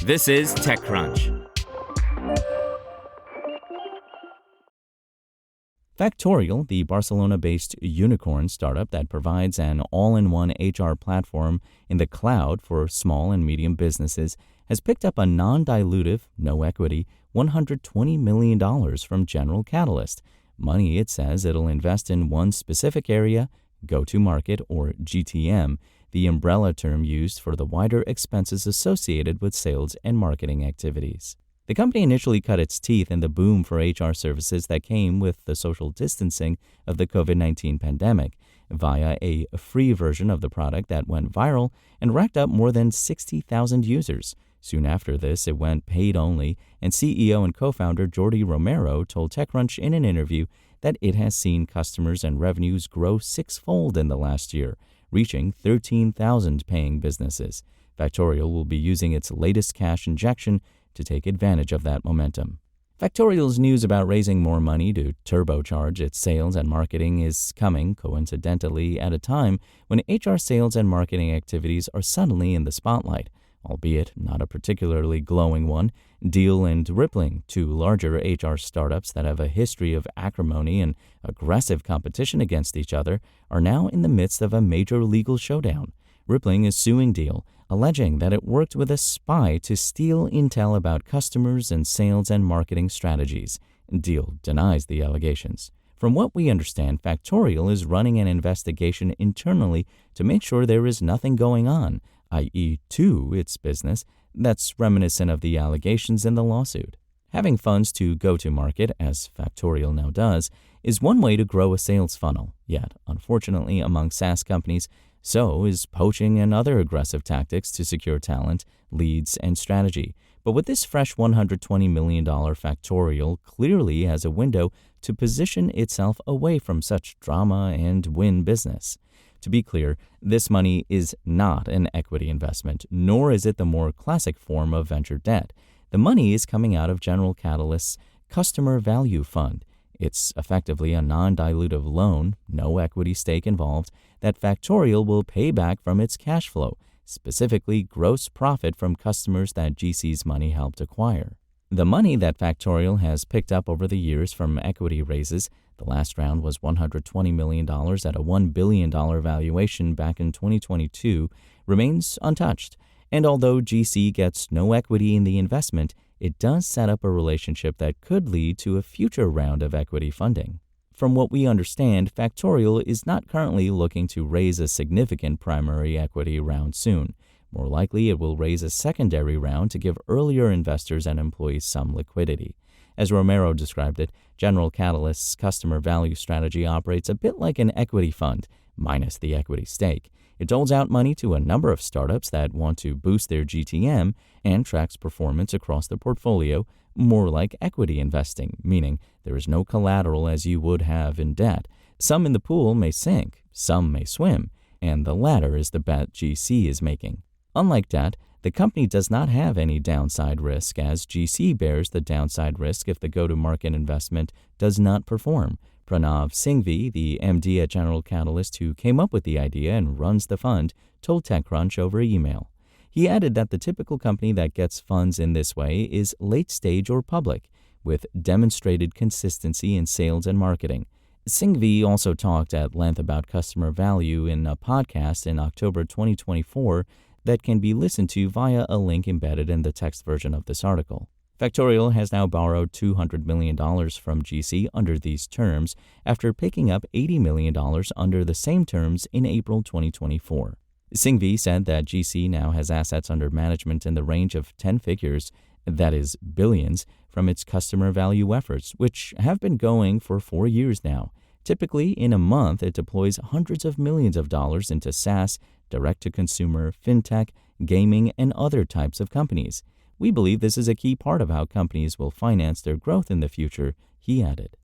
This is TechCrunch. Factorial, the Barcelona-based unicorn startup that provides an all-in-one HR platform in the cloud for small and medium businesses, has picked up a non-dilutive, no-equity $120 million from General Catalyst. Money it says it'll invest in one specific area, go-to-market, or GTM, the umbrella term used for the wider expenses associated with sales and marketing activities. The company initially cut its teeth in the boom for HR services that came with the social distancing of the COVID-19 pandemic via a free version of the product that went viral and racked up more than 60,000 users. Soon after this, it went paid only, and CEO and co-founder Jordi Romero told TechCrunch in an interview that it has seen customers and revenues grow sixfold in the last year, reaching 13,000 paying businesses. Factorial will be using its latest cash injection to take advantage of that momentum. Factorial's news about raising more money to turbocharge its sales and marketing is coming, coincidentally, at a time when HR sales and marketing activities are suddenly in the spotlight, albeit not a particularly glowing one. Deel and Rippling, two larger HR startups that have a history of acrimony and aggressive competition against each other, are now in the midst of a major legal showdown. Rippling is suing Deel, alleging that it worked with a spy to steal intel about customers and sales and marketing strategies. Deel denies the allegations. From what we understand, Factorial is running an investigation internally to make sure there is nothing going on, i.e. to its business, that's reminiscent of the allegations in the lawsuit. Having funds to go to market, as Factorial now does, is one way to grow a sales funnel. Yet, unfortunately, among SaaS companies, so is poaching and other aggressive tactics to secure talent, leads, and strategy. But with this fresh $120 million, Factorial clearly has a window to position itself away from such drama and win business. To be clear, this money is not an equity investment, nor is it the more classic form of venture debt. The money is coming out of General Catalyst's Customer Value Fund. It's effectively a non-dilutive loan, no equity stake involved, that Factorial will pay back from its cash flow, specifically gross profit from customers that GC's money helped acquire. The money that Factorial has picked up over the years from equity raises, the last round was $120 million at a $1 billion valuation back in 2022, remains untouched. And although GC gets no equity in the investment, it does set up a relationship that could lead to a future round of equity funding. From what we understand, Factorial is not currently looking to raise a significant primary equity round soon. More likely, it will raise a secondary round to give earlier investors and employees some liquidity. As Romero described it, General Catalyst's customer value strategy operates a bit like an equity fund, minus the equity stake. It doles out money to a number of startups that want to boost their GTM and tracks performance across the portfolio, more like equity investing, meaning there is no collateral as you would have in debt. Some in the pool may sink, some may swim, and the latter is the bet GC is making. Unlike debt, the company does not have any downside risk, as GC bears the downside risk if the go-to-market investment does not perform. Pranav Singhvi, the MD at General Catalyst who came up with the idea and runs the fund, told TechCrunch over email. He added that the typical company that gets funds in this way is late stage or public, with demonstrated consistency in sales and marketing. Singhvi also talked at length about customer value in a podcast in October 2024 that can be listened to via a link embedded in the text version of this article. Factorial has now borrowed $200 million from GC under these terms after picking up $80 million under the same terms in April 2024. Singhvi said that GC now has assets under management in the range of 10 figures, that is, billions, from its customer value efforts, which have been going for 4 years now. Typically, in a month, it deploys hundreds of millions of dollars into SaaS, direct-to-consumer, fintech, gaming, and other types of companies. We believe this is a key part of how companies will finance their growth in the future, he added.